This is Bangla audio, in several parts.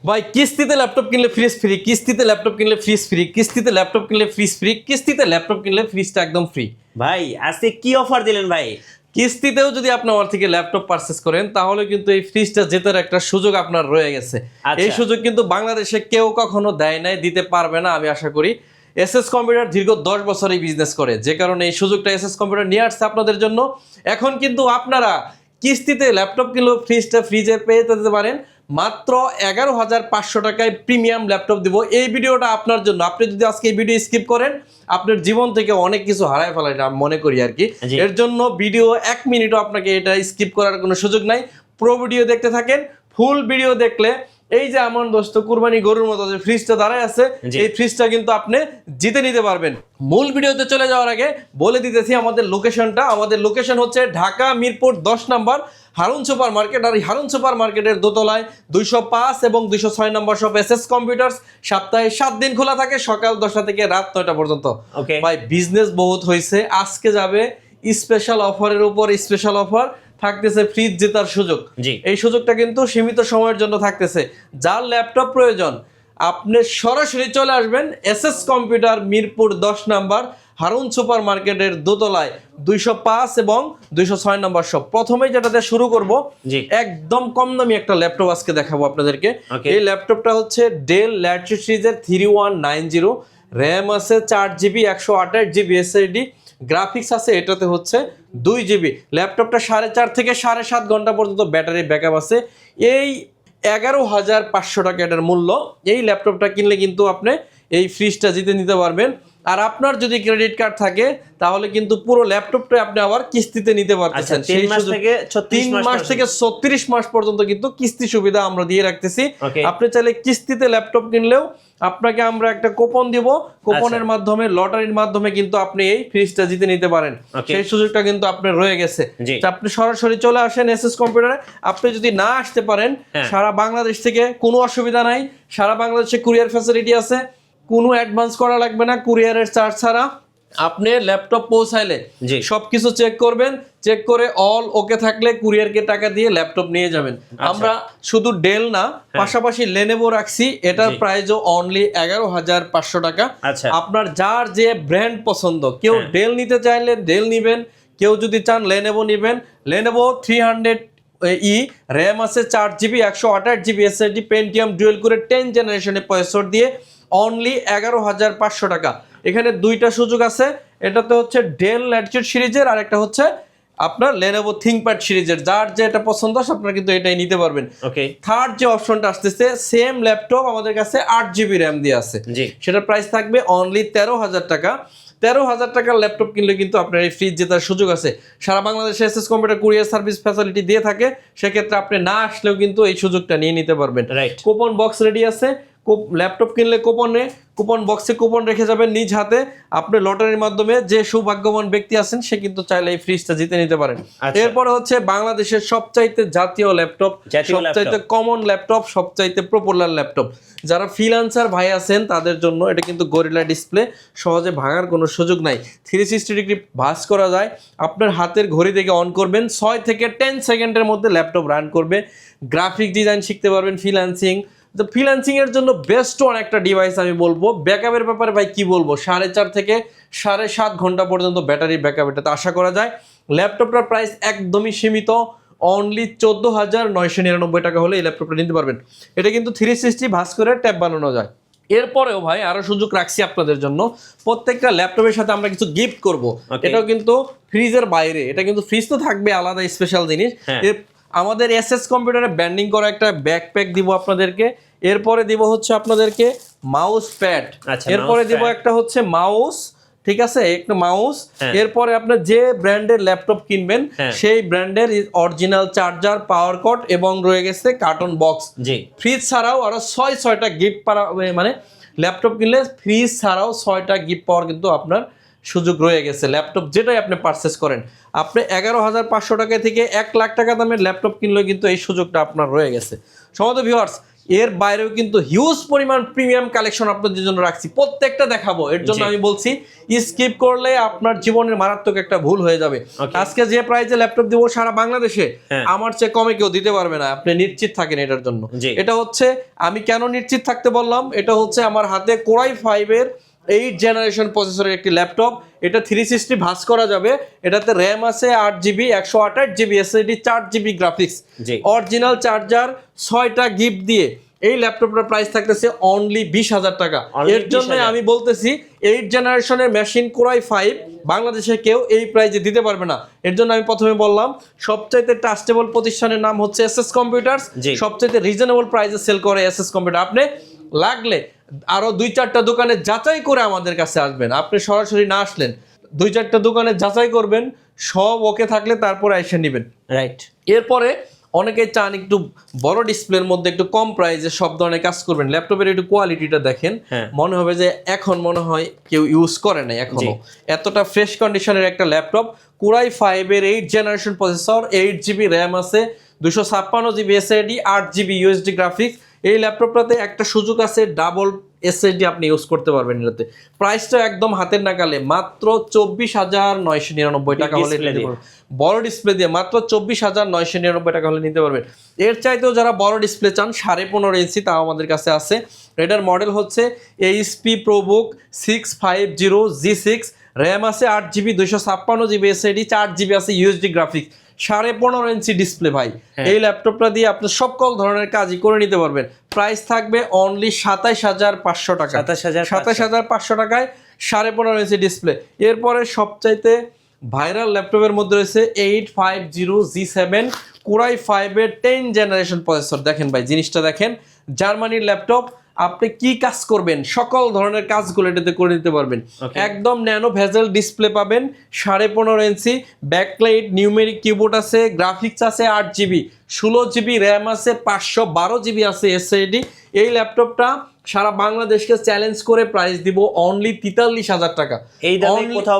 ভাই কিস্তিতে ল্যাপটপ কিনলে ফ্রিজ ফ্রি, কিস্তিতে ল্যাপটপ কিনলে ফ্রিজ ফ্রি, কিস্তিতে ল্যাপটপ কিনলে ফ্রিজ ফ্রি, কিস্তিতে ল্যাপটপ কিনলে ফ্রিজটা একদম ফ্রি। ভাই আজকে কি অফার দিলেন ভাই? কিস্তিতেও যদি আপনি আমার থেকে ল্যাপটপ পারচেস করেন তাহলে কিন্তু এই ফ্রিজটা জেতার একটা সুযোগ আপনার রয়ে গেছে। আচ্ছা। এই সুযোগ কিন্তু বাংলাদেশে কেউ কখনো দেয় নাই, দিতে পারবে না আমি আশা করি। এসএস কম্পিউটার দীর্ঘ 10 বছর এই বিজনেস করে, যে কারণে এই সুযোগটা এসএস কম্পিউটার নিয়ে আসছে আপনাদের জন্য। এখন কিন্তু আপনারা কিস্তিতে ল্যাপটপ কিনলেও ফ্রিজটা ফ্রিজে পেয়ে যেতে পারেন মাত্র 11,500 টাকায় প্রিমিয়াম ল্যাপটপ দিব। এই ভিডিওটা আপনার জন্য। আপনি যদি আজকে এই ভিডিও স্কিপ করেন আপনার জীবন থেকে অনেক কিছু হারায় ফেলায় আমি মনে করি আর কি। জি। এর জন্য ভিডিও 1 মিনিটও আপনাকে এটা স্কিপ করার কোনো সুযোগ নাই। পুরো ভিডিও দেখতে থাকেন। ফুল ভিডিও দেখলে এই যে আমার দোস্ত কুরবানি গরুর মতো যে ফ্রিজটা দাঁড়ায় আছে, জি। এই ফ্রিজটা কিন্তু আপনি জিতে নিতে পারবেন। মূল ভিডিওতে চলে যাওয়ার আগে বলে দিতেছি আমাদের লোকেশনটা। আমাদের লোকেশন হচ্ছে ঢাকা মিরপুর 10 নম্বর হারুন সুপার মার্কেট। আর এই হারুন সুপার মার্কেটের দোতলায় 205 এবং 206 নম্বর শপ এসএস কম্পিউটার্স। সপ্তাহে 7 দিন খোলা থাকে, সকাল 10টা থেকে রাত 9টা পর্যন্ত। ওকে ভাই বিজনেস বহুত হয়েছে, আজকে যাবে স্পেশাল অফারের উপর স্পেশাল অফার থাকতেছে, ফ্রিজ জেতার সুযোগ। জি। এই সুযোগটা কিন্তু সীমিত সময়ের জন্য থাকতেছে। যার ল্যাপটপ প্রয়োজন আপনি সরাসরি চলে আসবেন এসএস কম্পিউটার মিরপুর 10 নম্বর হারুন সুপার মার্কেটের দোতলায় 205 এবং 206 নম্বর শপ। প্রথমেই যেটাতে শুরু করব, জি। একদম কম দামি একটা ল্যাপটপ আজকে দেখাবো আপনাদেরকে। Okay. এই ল্যাপটপটা হচ্ছে ডেল ল্যাটিটিউড সিরিজের 3190, র্যাম আছে 4GB, 128GB এসএসডি, গ্রাফিক্স আছে এটাতে হচ্ছে 2GB। ল্যাপটপটা 4.5 থেকে 7.5 ঘন্টা পর্যন্ত ব্যাটারি ব্যাকআপ আছে। এই 11,500 টাকা এটার মূল্য। এই ল্যাপটপটা কিনলে কিন্তু আপনি এই ফ্রিজটা জিতে নিতে পারবেন। আর আপনার যদি ক্রেডিট কার্ড থাকে তাহলে কিন্তু পুরো ল্যাপটপটা আপনি আবার কিস্তিতে নিতে পারতেছেন। আচ্ছা, 3 মাস থেকে 36 3 মাস থেকে 36 মাস পর্যন্ত কিন্তু কিস্তি সুবিধা আমরা দিয়ে রাখতেছি। Okay. আপনি চাইলে কিস্তিতে ল্যাপটপ কিনলেও আপনাকে আমরা একটা কুপন দিব, কুপনের মাধ্যমে লটারির মাধ্যমে কিন্তু আপনি এই ফ্রিজটা জিতে নিতে পারেন। Okay. সেই সুযোগটা কিন্তু আপনার রয়ে গেছে। জি। তো আপনি সরাসরি চলে আসেন এসএস কম্পিউটারে। আপনি যদি না আসতে পারেন হ্যাঁ। সারা বাংলাদেশ থেকে কোনো অসুবিধা নাই, সারা বাংলাদেশে কুরিয়ার ফ্যাসিলিটি আছে, কোনো অ্যাডভান্স করা লাগবে না। কুরিয়ারের চার্জ ছাড়া আপনি ল্যাপটপ পৌঁছাইলে জি। সবকিছু চেক করবেন, চেক করে অল ওকে থাকলে কুরিয়ারকে টাকা দিয়ে ল্যাপটপ নিয়ে যাবেন। আমরা শুধু ডেল না, পাশাপাশি লেনেভো রাখছি, এটার জি। প্রাইসও অনলি 11,500 টাকা। আচ্ছা। আপনার যার যে ব্র্যান্ড পছন্দ, কেউ ডেল নিতে চাইলে ডেল নিবেন, কেউ যদি চান লেনেভো নিবেন। লেনেভো 300E, র্যাম আছে 4GB, 128GB SSD, Pentium dual কোরের 10 জেনারেশনের প্রসেসর দিয়ে অনলি 11,500 টাকা। এখানে দুইটা সুযোগ আছে, এটাতে হচ্ছে ডেল ল্যাটিটিউড সিরিজের আর একটা হচ্ছে আপনার লেনোভো থিংকপ্যাড সিরিজের। যার যেটা পছন্দ আপনারা কিন্তু এটাই নিতে পারবেন। ওকে থার্ড যে অপশনটা আসতেছে, সেম ল্যাপটপ আমাদের কাছে 8GB র্যাম দিয়ে আছে, জি। সেটার প্রাইস থাকবে অনলি 13,000 টাকা। 13,000 টাকার ল্যাপটপ কিনলে কিন্তু আপনার এই ফ্রিজ জেতার সুযোগ আছে। সারা বাংলাদেশে SS computer courier service facility দিয়ে থাকে, সেক্ষেত্রে আপনি না আসলেও কিন্তু এই সুযোগটা নিয়ে নিতে পারবেন। রাইট। কুপন বক্স রেডি আছে, ল্যাপটপ কিনলে কুপন বক্সে কুপন রেখে যাবেন নিজ হাতে। আপনি লটারির মাধ্যমে যে সৌভাগ্যবান ব্যক্তি আছেন সে কিন্তু চাইলে এই ফ্রিজটা জিতে নিতে পারেন। আচ্ছা। এরপরে হচ্ছে বাংলাদেশের সবচাইতে জাতীয় ল্যাপটপ, সবচাইতে কমন ল্যাপটপ, সবচাইতে পপুলার ল্যাপটপ। যারা ফ্রিল্যান্সার ভাই আছেন তাদের জন্য এটা কিন্তু গরিলা ডিসপ্লে, সহজে ভাঙার কোনো সুযোগ নাই। 360 ডিগ্রি ভাঁজ করা যায়। আপনার হাতের ঘড়ি থেকে অন করবেন, 6 থেকে 10 সেকেন্ডের মধ্যে ল্যাপটপ রান করবে। গ্রাফিক ডিজাইন শিখতে পারবেন, ফ্রিল্যান্সিং। তো ফ্রিল্যান্সিং এর জন্য বেস্ট ওয়ান একটা ডিভাইস আমি বলবো। ব্যাকআপের ব্যাপারে ভাই কি বলবো, 4.5 থেকে 7.5 ঘন্টা পর্যন্ত ব্যাটারি ব্যাকআপ এটাতে আশা করা যায়। ল্যাপটপটার প্রাইস একদমই সীমিত, অনলি 14,999 টাকা হলে এই ল্যাপটপটা নিতে পারবেন। এটা কিন্তু 360 ভাঁজ করে ট্যাব বানানো যায়। এরপরেও ভাই আরো সুযোগ রাখছি আপনাদের জন্য, প্রত্যেকটা ল্যাপটপের সাথে আমরা কিছু গিফট করব। Okay. এটাও কিন্তু ফ্রিজের বাইরে, এটা কিন্তু ফ্রিজ তো থাকবে আলাদা স্পেশাল জিনিস। হ্যাঁ। আমাদের এসএস কম্পিউটারে ব্যান্ডিং করা একটা ব্যাকপ্যাক দিব আপনাদেরকে। এরপরে দিব হচ্ছে আপনাদেরকে মাউস প্যাড। আচ্ছা, এরপরে mouse দিব pad। একটা হচ্ছে মাউস, ঠিক আছে, একটা মাউস। হ্যাঁ। এরপরে আপনার যে ব্র্যান্ডের ল্যাপটপ কিনবেন হ্যাঁ। সেই ব্র্যান্ডের অরিজিনাল চার্জার, পাওয়ার কর্ড এবং রয়ে গেছে কার্টন বক্স। জি। ফ্রিজ ছাড়াও আরো 6টা গিফট পাওয়া, মানে ল্যাপটপ কিনলে ফ্রিজ ছাড়াও 6টা গিফট পাওয়ার কিন্তু আপনার সুযোগ রয়ে গেছে। ল্যাপটপ যেটাই আপনি পারচেস করেন, আপনি 11,500 টাকা থেকে 1 লাখ টাকা দামের ল্যাপটপ কিনলে কিন্তু এই সুযোগটা আপনার রয়ে গেছে। সমস্ত ভিউয়ার্স, এর বাইরেও কিন্তু হিউজ পরিমাণ প্রিমিয়াম কালেকশন আপনাদের জন্য রাখছি, প্রত্যেকটা দেখাবো। এর জন্য আমি বলছি স্কিপ করলে আপনার জীবনের মারাত্মক একটা ভুল হয়ে যাবে। আজকে যে প্রাইসে ল্যাপটপ দিব সারা বাংলাদেশে আমার চেয়ে কমে কেউ দিতে পারবে না, আপনি নিশ্চিত থাকেন এটার জন্য। এটা হচ্ছে, আমি কেন নিশ্চিত থাকতে বললাম, এটা হচ্ছে আমার হাতে কোরাই 5 এর 8 জেনারেশন প্রসেসরের একটি ল্যাপটপ। এটা 360 ভাঁজ করা যাবে। এটাতে র্যাম আছে 8GB, 128GB SSD, 4GB graphics, original charger, 6টা গিফট দিয়ে এই ল্যাপটপটার প্রাইস থাকতেছে অনলি 20,000 টাকা। এর জন্য আমি বলতেছি 8 জেনারেশনের মেশিন কোরাই 5 বাংলাদেশে কেউ এই প্রাইসে দিতে পারবে না। এর জন্য আমি প্রথমে বললাম সবচাইতে ট্রাস্টেবল প্রতিষ্ঠানের নাম হচ্ছে এসএস কম্পিউটারস। সবচাইতে রিজনেবল প্রাইসে সেল করে এসএস কম্পিউটার। আপনি লাগলে আরো 2-4টা দোকানে যাচাই করে আমাদের কাছে আসবেন। আপনি সরাসরি না আসলেন 2-4টা দোকানে যাচাই করবেন, সব ওকে থাকলে তারপরে এসে নেবেন। রাইট। এরপরে অনেকেই চান একটু বড় ডিসপ্লের মধ্যে একটু কম প্রাইসে সব ধরনের কাজ করবেন। ল্যাপটপের একটু কোয়ালিটিটা দেখেন, মনে হবে যে এখন মনে হয় কেউ ইউজ করে না এখনো। এতটা ফ্রেশ কন্ডিশনের একটা ল্যাপটপ, কোরাই 5 এর 8 জেনারেশন প্রসেসর, 8GB র্যাম আছে, 256GB SSD, 8GB USD graphics. এই ল্যাপটপটাতে একটা সুযোগ আছে, ডাবল এসএসডি আপনি ইউজ করতে পারবেন এটাতে। প্রাইসটা একদম হাতের নাগালে, মাত্র 24,999 টাকা হলে নিতে পারবেন। বড় ডিসপ্লে দিয়ে মাত্র 24,999 টাকা হলে নিতে পারবেন। এর চাইতেও যারা বড় ডিসপ্লে চান 15.5 ইঞ্চি, তাও আমাদের কাছে আছে। এটার মডেল হচ্ছে এইচপি প্রোবুক 650G6, র্যাম আছে 8GB, 256GB এসএসডি, 4GB আছে ইউএসডি গ্রাফিক্স, 15.5 ইঞ্চি ডিসপ্লে ভাই। এই ল্যাপটপটা দিয়ে আপনি সকল ধরনের কাজই করে নিতে পারবেন। প্রাইস থাকবে অনলি 27,500 টাকা। 27,500 টাকায় 15.5 ইঞ্চি ডিসপ্লে। এরপরে সবচাইতে ভাইরাল ল্যাপটপের মধ্যে রয়েছে 850G7 কোরাই 5 এর 10 জেনারেশন প্রসেসর। দেখেন ভাই, জিনিসটা দেখেন, জার্মানির ল্যাপটপ। আপনি কি কাজ করবেন সকল ধরনের কাজগুলো এটাতে করে নিতে পারবেন। একদম ন্যানো ভেজেল ডিসপ্লে পাবেন, 15.5 ইঞ্চি, ব্যাকলাইট, নিউমেরিক কিবোর্ড আছে, গ্রাফিক্স আছে 8GB, 16GB র্যাম আছে, 512GB আছে এসএসডি। এই ল্যাপটপটা সারা বাংলাদেশকে চ্যালেঞ্জ করে প্রাইস দিব অনলি 43,000 টাকা। এই দামে কোথাও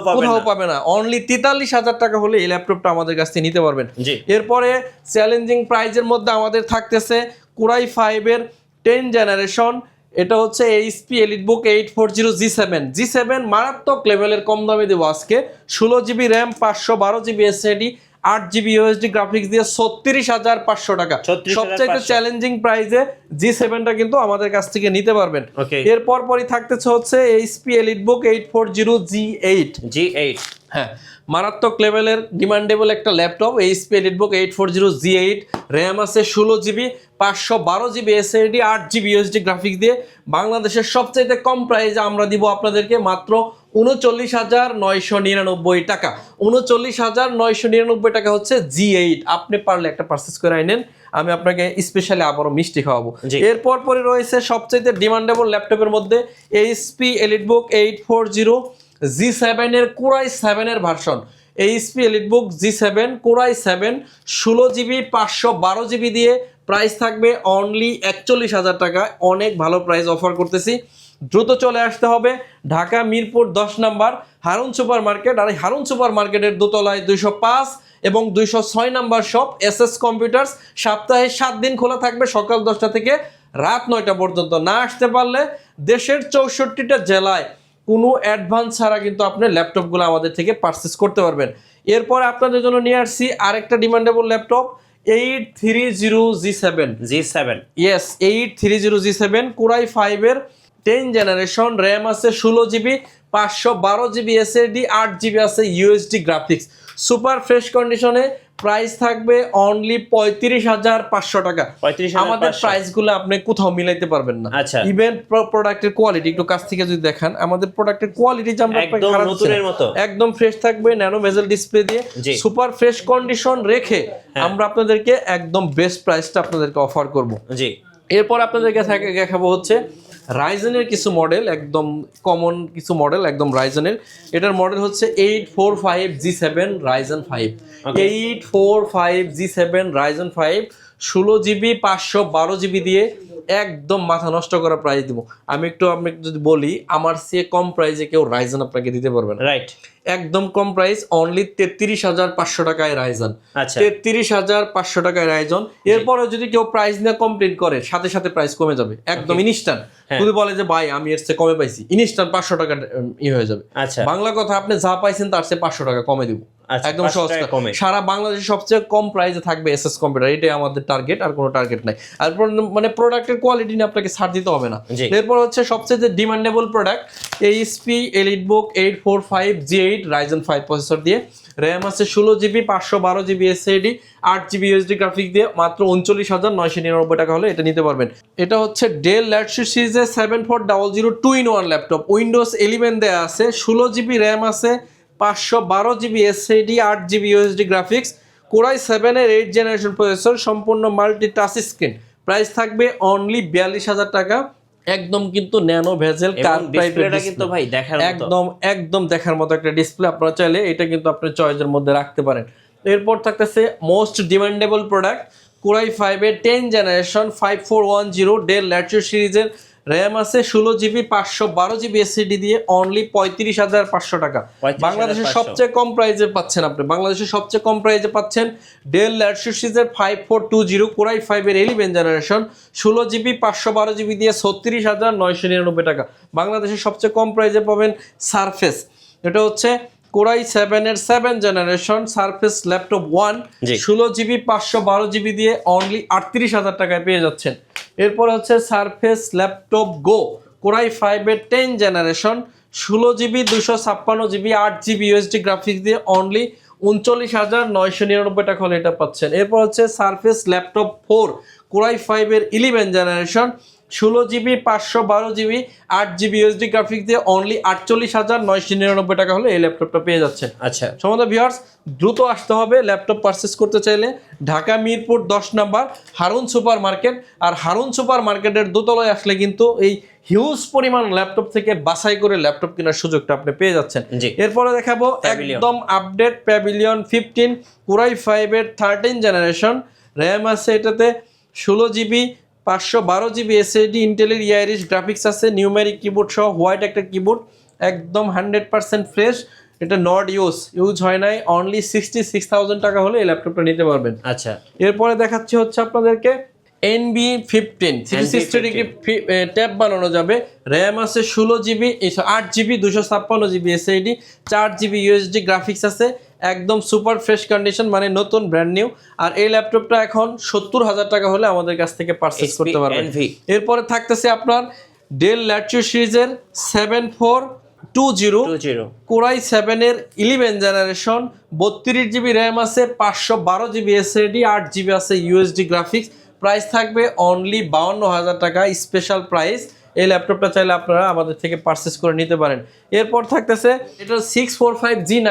পাবে না। অনলি 43,000 টাকা হলে এই ল্যাপটপটা আমাদের কাছ থেকে নিতে পারবেন। এরপরে চ্যালেঞ্জিং প্রাইজের মধ্যে আমাদের থাকতেছে কোরাই 5 এর 10 জেনারেশন। এটা হচ্ছে এইচপি এলিটবুক 840G7 মারাত্মক লেভেলের কম দামে দেবো আজকে। 16GB RAM, 512GB SSD, 8GB USD graphics দিয়ে 36,500 টাকা। সবচাইতে চ্যালেঞ্জিং প্রাইসে G7টা কিন্তু আমাদের কাছ থেকে নিতে পারবেন। এরপর পরই থাকতেছে হচ্ছে এইচপি এলিটবুক 840G8। হ্যাঁ, মারাত্মক লেভেলের ডিমান্ডেবল একটা laptop, HP EliteBook 840G8, RAM আছে 16GB, 512GB SSD, 8GB USD graphics দিয়ে বাংলাদেশের সবচাইতে কম প্রাইসে আমরা দিব আপনাদেরকে মাত্র 39,999 টাকা। 39,999 টাকা হচ্ছে G8। আপনি পারলে একটা পারচেজ করে আনেন, আমি আপনাকে স্পেশালি আবারও মিষ্টি খাওয়াবো। এরপর পরে রয়েছে সবচাইতে ডিমান্ডেবল ল্যাপটপের মধ্যে এইচপি এলিটবুক 840G7 এর কোরাই 7 এর version. HP EliteBook G7 core i 7, 16GB, 512GB দিয়ে প্রাইস থাকবে অনলি 41,000 টাকা। অনেক ভালো প্রাইস অফার করতেছি, দ্রুত চলে আসতে হবে। ঢাকা মিরপুর 10 নম্বর হারুন সুপার মার্কেট, আর এই হারুন সুপার মার্কেটের দোতলায় 205 এবং 206 নম্বর শপ এসএস কম্পিউটারস। সপ্তাহে 7 দিন খোলা থাকবে, সকাল 10টা থেকে রাত 9টা পর্যন্ত। না আসতে পারলে দেশের 64টা জেলায় কোনো অ্যাডভান্স ছাড়া কিন্তু আপনি ল্যাপটপগুলো আমাদের থেকে পারচেস করতে পারবেন। এরপর আপনাদের জন্য নিয়ে আসছি আরেকটা demandable laptop 830G7। Yes, 830G7 core i 5 এর 10 জেনারেশন, র্যাম আছে 16GB, 512GB এসএসডি, 8GB আছে ইউএসডি গ্রাফিক্স। সুপার ফ্রেশ কন্ডিশনে প্রাইস থাকবে অনলি 35,500 টাকা। আমাদের প্রাইসগুলো আপনি কোথাও মিলাইতে পারবেন না। ইভেন প্রোডাক্টের কোয়ালিটি একটু কাছ থেকে যদি দেখেন, আমাদের প্রোডাক্টের কোয়ালিটি একদম ফ্রেশ থাকবে, ন্যানো ভেজেল ডিসপ্লে দিয়ে সুপার ফ্রেশ কন্ডিশন রেখে আমরা আপনাদেরকে একদম বেস্ট প্রাইসটা আপনাদেরকে অফার করব। এরপর আপনাদেরকে দেখাবো হচ্ছে রাইজেনের কিছু মডেল, একদম কমন কিছু মডেল, একদম রাইজেনের। এটার মডেল হচ্ছে 845G7 Ryzen 5। 845G7 Ryzen 5, 16GB, 512GB দিয়ে একদম মাথা নষ্ট করা প্রাইস দিব। আমি একটু আপনাকে যদি বলি, আমার চেয়ে কম প্রাইসে কেউ রাইজন আপনাকে দিতে পারবে না। রাইট, একদম কম প্রাইস, অনলি 33,500 টাকায় রাইজন। আচ্ছা 33,500 টাকায় রাইজন। এরপরে যদি কেউ প্রাইস না কমপ্লিট করে, সাথে সাথে প্রাইস কমে যাবে একদম ইনস্ট্যান্ট। যদি বলে যে ভাই আমি এর চেয়ে কমে পাইছি, ইনস্ট্যান্ট 500 টাকা হয়ে যাবে। আচ্ছা, বাংলা কথা, আপনি যা পাইছেন তার চেয়ে 500 টাকা কমে দিব, একদম সহজ। সারা বাংলাদেশে সবচেয়ে কম প্রাইসে থাকবে এসএস কম্পিউটার, এটাই আমাদের টার্গেট, আর কোনো টার্গেট নাই। আর মানে প্রোডাক্টের কোয়ালিটি নিয়ে আপনাকে ছাড় দিতে হবে না। এরপর হচ্ছে সবচেয়ে যে demandable product, HP EliteBook 845G8 Ryzen 5 processor দিয়ে, র্যাম আছে 16GB, 512GB SSD, 8GB USD graphics দিয়ে, মাত্র 39,999 টাকা হলে এটা নিতে পারবেন। এটা হচ্ছে ডেল ল্যাটিটিউড সিরিজের 7400 2-in-1 ল্যাপটপ, উইন্ডোজ 11 দেয়া আছে, 16GB র্যাম আছে, 512GB SSD, 8GB USD graphics, core i 7 এর 8th জেনারেশন প্রসেসর, সম্পূর্ণ মাল্টি টাচ স্ক্রিন। প্রাইস থাকবে অনলি 42,000 টাকা। একদম কিন্তু ন্যানো ভেজেল কার ডিসপ্লেটা কিন্তু ভাই দেখার মতো, একদম দেখার মতো একটা ডিসপ্লে। আপনারা চাইলে এটা কিন্তু আপনার চয়েসের মধ্যে রাখতে পারেন। এরপর থাকতেছে মোস্ট ডিমান্ডেবল প্রোডাক্ট, কোরাই 5 এর 10th জেনারেশন 5410 ডেল ল্যাটিটিউড সিরিজের, র্যাম আছে 16GB, 512GB এসএসডি দিয়ে, অনলি 35,500 টাকা। বাংলাদেশের সবচেয়ে কম প্রাইসে পাচ্ছেন আপনি, বাংলাদেশের সবচেয়ে কম প্রাইসে পাচ্ছেন ডেল ল্যাটিটিউড সিরিজের 5420 কোরাই 5 এর 11th জেনারেশন, 16GB, 512GB দিয়ে 36,999 টাকা। বাংলাদেশের সবচেয়ে কম প্রাইসে পাবেন সারফেস, এটা হচ্ছে কোরাই 7 এর 7th generation surface laptop 1, 16GB, 512GB দিয়ে অনলি 38,000 টাকায় পেয়ে যাচ্ছেন। এরপর হচ্ছে সারফেস ল্যাপটপ গো, কোরাই 5 এর 10th generation, 16GB, 256GB, 8GB USD graphics দিয়ে অনলি 39,999 টাকা হলে এটা পাচ্ছেন। এরপর হচ্ছে সারফেস ল্যাপটপ 4, কোরাই 5 এর 11th generation, 16GB, 512GB, 8GB USD graphics দিয়ে অনলি 48,999 টাকা হলে এই ল্যাপটপটা পেয়ে যাচ্ছেন। আচ্ছা সম্মানিত ভিউয়ার্স, দ্রুত আসতে হবে ল্যাপটপ পারচেস করতে চাইলে Dhaka Mirpur 10 number Harun super market. আর হারুন সুপার মার্কেটের দোতলায় আসলে কিন্তু এই হিউজ পরিমাণ ল্যাপটপ থেকে বাছাই করে ল্যাপটপ কেনার সুযোগটা আপনি পেয়ে যাচ্ছেন। এরপরে দেখাবো একদম আপডেট প্যাভিলিয়ন 15 কোরাই 5 এর 13th জেনারেশন, র্যাম আছে এটাতে 16GB, 512GB এসএসডি, ইন্টেলের ইয়ারিশ গ্রাফিক্স আছে, নিউমেরিক কিবোর্ড সহ, হোয়াইট একটা কিবোর্ড, একদম 100% ফ্রেশ। এটা নট ইউজ হয় নাই, অনলি 66,000 টাকা হলে এই ল্যাপটপটা নিতে পারবেন। আচ্ছা, এরপরে দেখাচ্ছি হচ্ছে আপনাদেরকে NB15 360 ডিগ্রি ট্যাব বানানো যাবে, র্যাম আছে 16GB, 8GB, 256GB SSD, 4GB USD graphics আছে, একদম সুপার ফ্রেশ কন্ডিশন, মানে নতুন ব্র্যান্ড নিউ। আর এই ল্যাপটপটা এখন 70,000 টাকা হলে আমাদের কাছ থেকে পারচেজ করতে পারবেন। এরপরে থাকতেছে আপনার ডেল ল্যাটিটিউড সিরিজের 7420 কোরাই 7 এর 11th জেনারেশন, 32GB র্যাম আছে, 512GB এসএসডি, 8GB আছে ইউএসডি গ্রাফিক্স। প্রাইস থাকবে অনলি 52,000 টাকা, স্পেশাল প্রাইস। এই ল্যাপটপটা চাইলে আপনারা আমাদের থেকে পারচেস করে নিতে পারেন। এরপর থাকতেছে এটা 645G9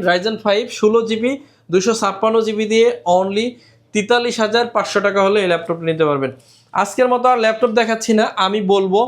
রাইজেন 5, 16GB, 256GB দিয়ে অনলি 43,500 টাকা হলে এই ল্যাপটপটা নিতে পারবেন। আজকের মতো আর ল্যাপটপ দেখাচ্ছি না, আমি বলবো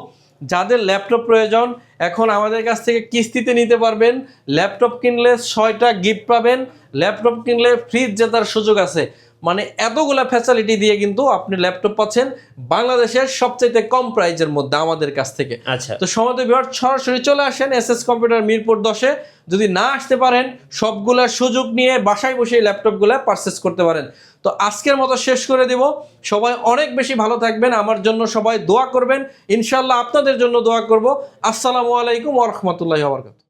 যাদের ল্যাপটপ প্রয়োজন এখন আমাদের কাছ থেকে কিস্তিতে নিতে পারবেন। ল্যাপটপ কিনলে 6টা গিফট পাবেন, ল্যাপটপ কিনলে ফ্রিজ জেতার সুযোগ আছে। মানে এতগুলা ফ্যাসিলিটি দিয়ে কিন্তু আপনি ল্যাপটপ পাচ্ছেন বাংলাদেশের সবচেয়ে কম প্রাইজের মধ্যে আমাদের কাছ থেকে। আচ্ছা, তো সম্মানিত ভিউয়ার, সরাসরি চলে আসেন এসএস কম্পিউটার মিরপুর 10-এ। যদি না আসতে পারেন, সবগুলা সুযোগ নিয়ে বাসায় বসে ল্যাপটপগুলো পারচেস করতে পারেন। তো আজকের মতো শেষ করে দেব। সবাই অনেক বেশি ভালো থাকবেন, আমার জন্য সবাই দোয়া করবেন, ইনশাআল্লাহ আপনাদের জন্য দোয়া করব। আসসালামু আলাইকুম ওয়া রাহমাতুল্লাহি ওয়া বারাকাতুহু।